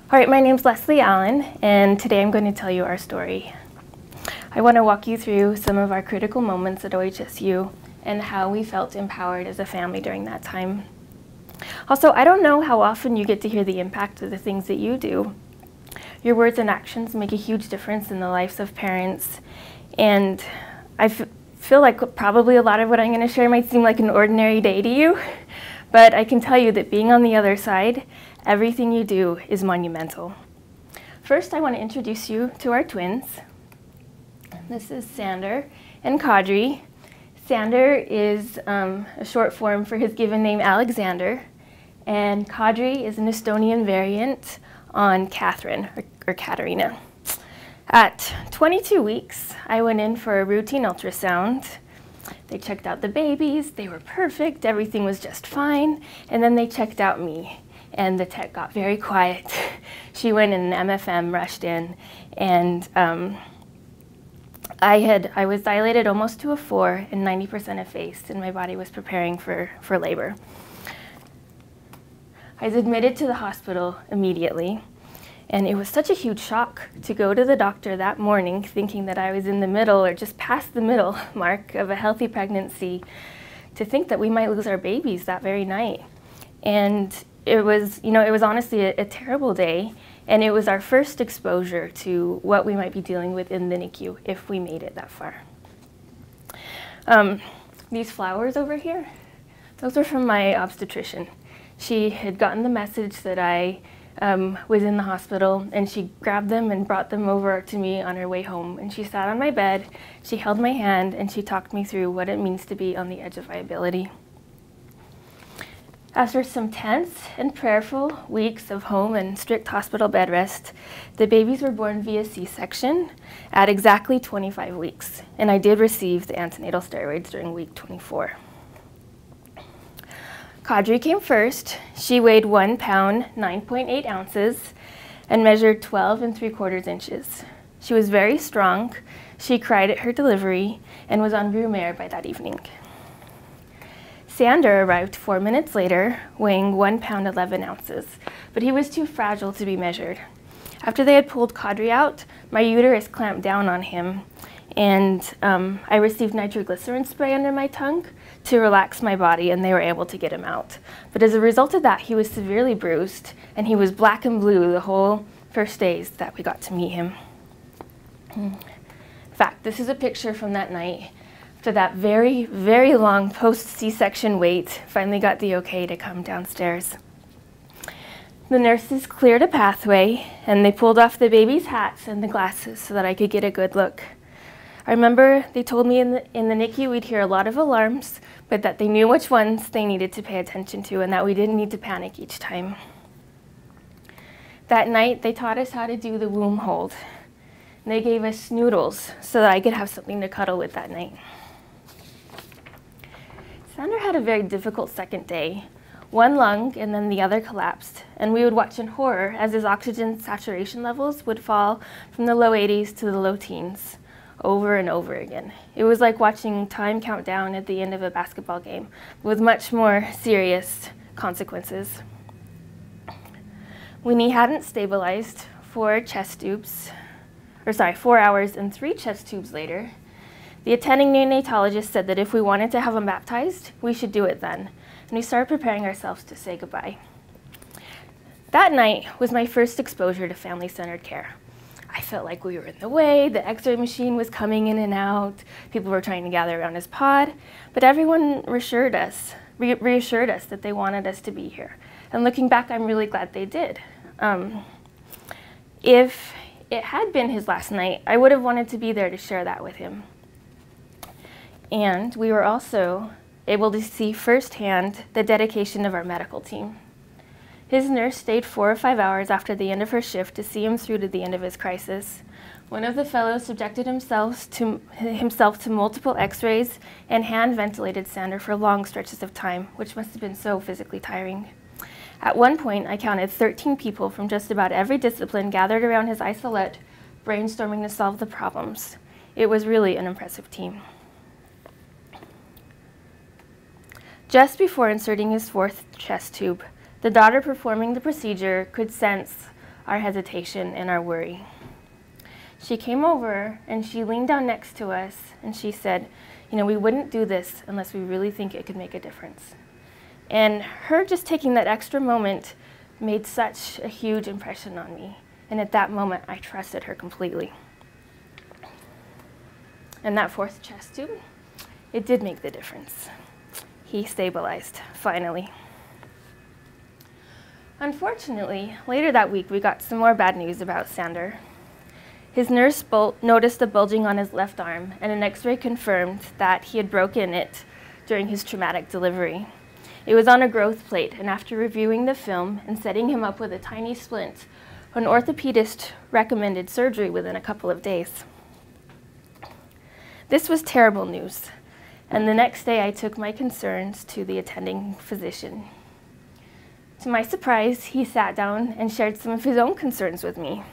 All right, my name's Leslie Allen, and today I'm going to tell you our story. I want to walk you through some of our critical moments at OHSU and how we felt empowered as a family during that time. Also, I don't know how often you get to hear the impact of the things that you do. Your words and actions make a huge difference in the lives of parents, and I feel like probably a lot of what I'm going to share might seem like an ordinary day to you, but I can tell you that being on the other side, everything you do is monumental. First, I want to introduce you to our twins. This is Sander and Kadri. Sander is a short form for his given name Alexander, and Kadri is an Estonian variant on Catherine or Katerina. At 22 weeks, I went in for a routine ultrasound. They checked out the babies, they were perfect, everything was just fine, and then they checked out me. And the tech got very quiet. She went in an MFM, rushed in, and I was dilated almost to a 4 and 90% effaced, and my body was preparing for labor. I was admitted to the hospital immediately, and it was such a huge shock to go to the doctor that morning thinking that I was in the middle or just past the middle mark of a healthy pregnancy, to think that we might lose our babies that very night. And it was honestly a terrible day, and it was our first exposure to what we might be dealing with in the NICU if we made it that far. These flowers over here, those were from my obstetrician. She had gotten the message that I was in the hospital, and she grabbed them and brought them over to me on her way home. And she sat on my bed, she held my hand, and she talked me through what it means to be on the edge of viability. After some tense and prayerful weeks of home and strict hospital bed rest, the babies were born via C-section at exactly 25 weeks, and I did receive the antenatal steroids during week 24. Kadri came first. She weighed 1 pound, 9.8 ounces, and measured 12 3/4 inches. She was very strong. She cried at her delivery and was on room air by that evening. Sander arrived 4 minutes later, weighing 1 pound, 11 ounces, but he was too fragile to be measured. After they had pulled Kadri out, my uterus clamped down on him, and I received nitroglycerin spray under my tongue to relax my body, and they were able to get him out. But as a result of that, he was severely bruised, and he was black and blue the whole first days that we got to meet him. In fact, this is a picture from that night. After that very, very long post-C-section wait, finally got the okay to come downstairs. The nurses cleared a pathway, and they pulled off the baby's hats and the glasses so that I could get a good look. I remember they told me in the NICU we'd hear a lot of alarms, but that they knew which ones they needed to pay attention to and that we didn't need to panic each time. That night, they taught us how to do the womb hold. And they gave us noodles so that I could have something to cuddle with that night. Sander had a very difficult second day. One lung and then the other collapsed, and we would watch in horror as his oxygen saturation levels would fall from the low 80s to the low teens over and over again. It was like watching time count down at the end of a basketball game with much more serious consequences. When he hadn't stabilized, 4 hours and 3 chest tubes later, the attending neonatologist said that if we wanted to have him baptized, we should do it then, and we started preparing ourselves to say goodbye. That night was my first exposure to family-centered care. I felt like we were in the way, the X-ray machine was coming in and out, people were trying to gather around his pod, but everyone reassured us that they wanted us to be here. And looking back, I'm really glad they did. If it had been his last night, I would have wanted to be there to share that with him. And we were also able to see firsthand the dedication of our medical team. His nurse stayed 4 or 5 hours after the end of her shift to see him through to the end of his crisis. One of the fellows subjected himself to multiple x-rays and hand ventilated Sander for long stretches of time, which must have been so physically tiring. At one point, I counted 13 people from just about every discipline gathered around his isolette, brainstorming to solve the problems. It was really an impressive team. Just before inserting his 4th chest tube, the daughter performing the procedure could sense our hesitation and our worry. She came over and she leaned down next to us and she said, you know, we wouldn't do this unless we really think it could make a difference. And her just taking that extra moment made such a huge impression on me. And at that moment, I trusted her completely. And that fourth chest tube, it did make the difference. He stabilized, finally. Unfortunately, later that week, we got some more bad news about Sander. His nurse noticed a bulging on his left arm, and an x-ray confirmed that he had broken it during his traumatic delivery. It was on a growth plate, and after reviewing the film and setting him up with a tiny splint, an orthopedist recommended surgery within a couple of days. This was terrible news, and the next day I took my concerns to the attending physician. To my surprise, he sat down and shared some of his own concerns with me.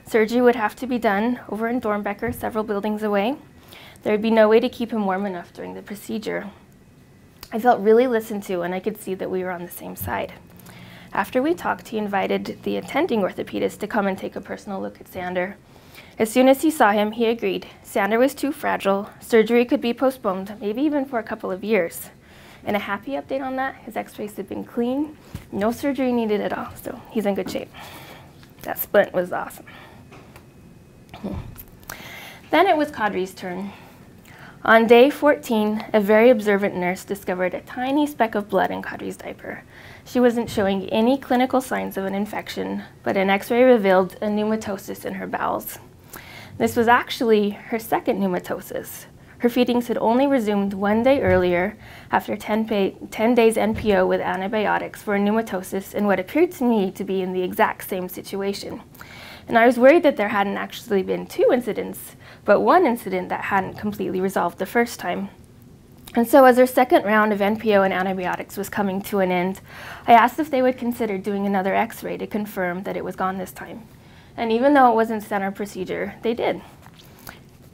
Surgery would have to be done over in Dornbecker, several buildings away. There would be no way to keep him warm enough during the procedure. I felt really listened to, and I could see that we were on the same side. After we talked, he invited the attending orthopedist to come and take a personal look at Sander. As soon as he saw him, he agreed. Sander was too fragile. Surgery could be postponed, maybe even for a couple of years. And a happy update on that, his x-rays had been clean, no surgery needed at all, so he's in good shape. That splint was awesome. Then it was Kadri's turn. On day 14, a very observant nurse discovered a tiny speck of blood in Kadri's diaper. She wasn't showing any clinical signs of an infection, but an x-ray revealed a pneumatosis in her bowels. This was actually her second pneumatosis. Her feedings had only resumed 1 day earlier after 10 days NPO with antibiotics for a pneumatosis in what appeared to me to be in the exact same situation. And I was worried that there hadn't actually been 2 incidents, but 1 incident that hadn't completely resolved the first time. And so as our second round of NPO and antibiotics was coming to an end, I asked if they would consider doing another x-ray to confirm that it was gone this time. And even though it wasn't standard procedure, they did.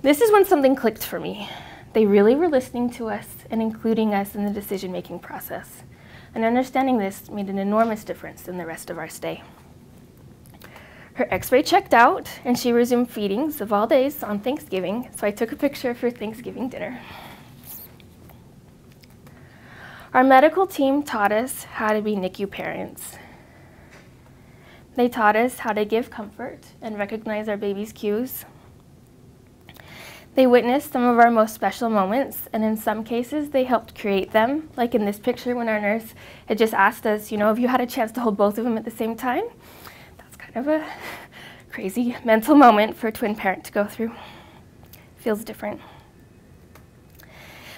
This is when something clicked for me. They really were listening to us and including us in the decision-making process. And understanding this made an enormous difference in the rest of our stay. Her x-ray checked out, and she resumed feedings of all days on Thanksgiving, so I took a picture of her Thanksgiving dinner. Our medical team taught us how to be NICU parents. They taught us how to give comfort and recognize our baby's cues. They witnessed some of our most special moments, and in some cases, they helped create them, like in this picture when our nurse had just asked us, you know, if you had a chance to hold both of them at the same time. That's kind of a crazy mental moment for a twin parent to go through. Feels different.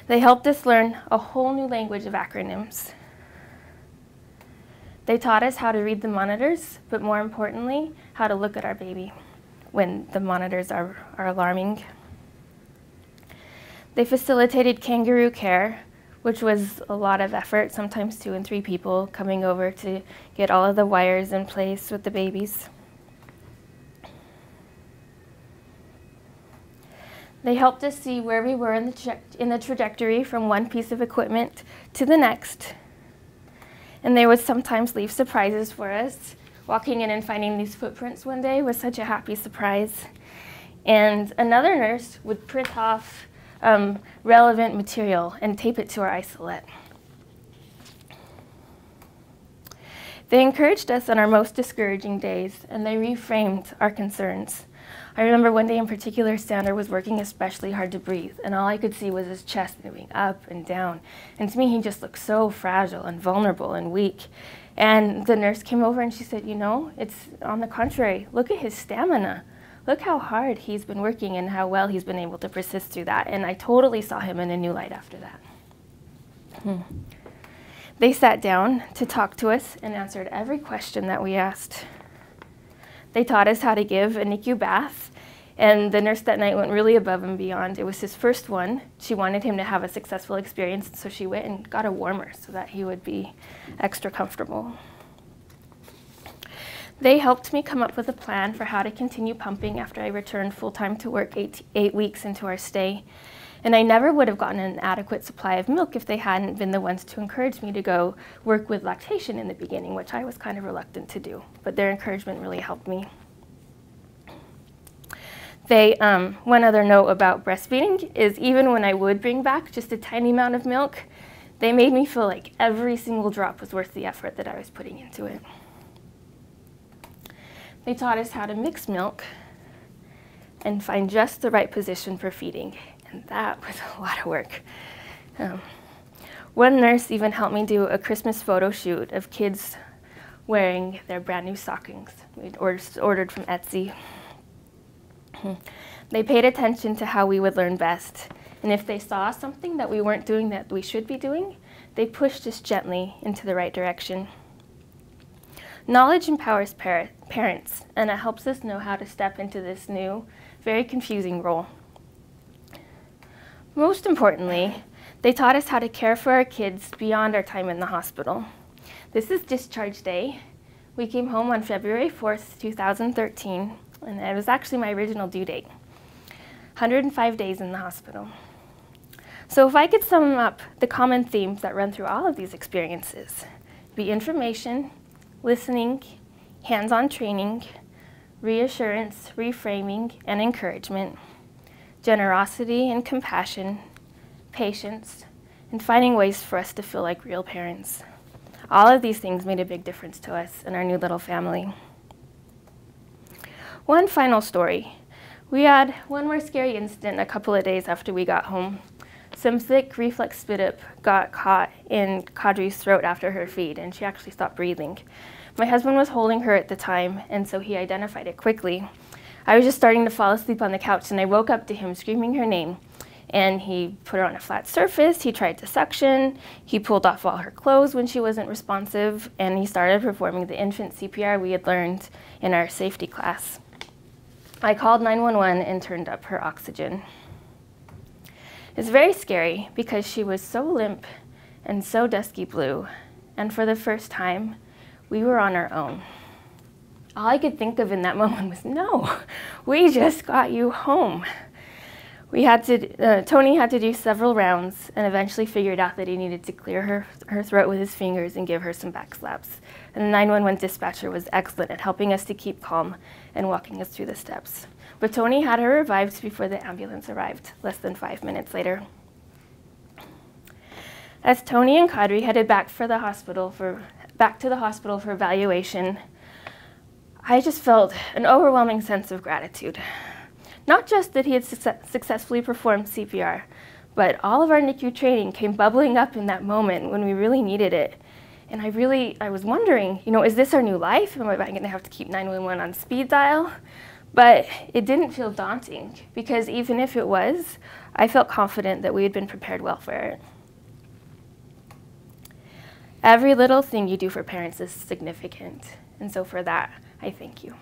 They helped us learn a whole new language of acronyms. They taught us how to read the monitors, but more importantly, how to look at our baby when the monitors are alarming. They facilitated kangaroo care, which was a lot of effort, sometimes 2 and 3 people coming over to get all of the wires in place with the babies. They helped us see where we were in the trajectory from one piece of equipment to the next. And they would sometimes leave surprises for us. Walking in and finding these footprints one day was such a happy surprise. And another nurse would print off relevant material and tape it to our isolette. They encouraged us on our most discouraging days, and they reframed our concerns. I remember one day in particular, Sander was working especially hard to breathe, and all I could see was his chest moving up and down. And to me, he just looked so fragile and vulnerable and weak. And the nurse came over and she said, you know, it's on the contrary, look at his stamina. Look how hard he's been working and how well he's been able to persist through that. And I totally saw him in a new light after that. They sat down to talk to us and answered every question that we asked. They taught us how to give a NICU bath, and the nurse that night went really above and beyond. It was his first one. She wanted him to have a successful experience, so she went and got a warmer so that he would be extra comfortable. They helped me come up with a plan for how to continue pumping after I returned full-time to work 8 weeks into our stay. And I never would have gotten an adequate supply of milk if they hadn't been the ones to encourage me to go work with lactation in the beginning, which I was kind of reluctant to do. But their encouragement really helped me. One other note about breastfeeding is even when I would bring back just a tiny amount of milk, they made me feel like every single drop was worth the effort that I was putting into it. They taught us how to mix milk and find just the right position for feeding, and that was a lot of work. One nurse even helped me do a Christmas photo shoot of kids wearing their brand new stockings we'd ordered from Etsy. They paid attention to how we would learn best, and if they saw something that we weren't doing that we should be doing, they pushed us gently into the right direction. Knowledge empowers parents, and it helps us know how to step into this new, very confusing role. Most importantly, they taught us how to care for our kids beyond our time in the hospital. This is discharge day. We came home on February 4th, 2013, and it was actually my original due date. 105 days in the hospital. So if I could sum up the common themes that run through all of these experiences, be information, listening, hands-on training, reassurance, reframing, and encouragement, generosity and compassion, patience, and finding ways for us to feel like real parents. All of these things made a big difference to us and our new little family. One final story. We had one more scary incident a couple of days after we got home. Some thick reflex spit-up got caught in Kadri's throat after her feed, and she actually stopped breathing. My husband was holding her at the time, and so he identified it quickly. I was just starting to fall asleep on the couch, and I woke up to him screaming her name. And he put her on a flat surface, he tried to suction, he pulled off all her clothes when she wasn't responsive, and he started performing the infant CPR we had learned in our safety class. I called 911 and turned up her oxygen. It's very scary because she was so limp and so dusky blue, and for the first time, we were on our own. All I could think of in that moment was, no, we just got you home. Tony had to do several rounds and eventually figured out that he needed to clear her throat with his fingers and give her some back slaps. And the 911 dispatcher was excellent at helping us to keep calm and walking us through the steps. But Tony had her revived before the ambulance arrived, less than 5 minutes later. As Tony and Kadri headed back to the hospital for evaluation, I just felt an overwhelming sense of gratitude. Not just that he had successfully performed CPR, but all of our NICU training came bubbling up in that moment when we really needed it. And I was wondering, is this our new life? Am I going to have to keep 911 on speed dial? But it didn't feel daunting, because even if it was, I felt confident that we had been prepared well for it. Every little thing you do for parents is significant, and so for that, I thank you.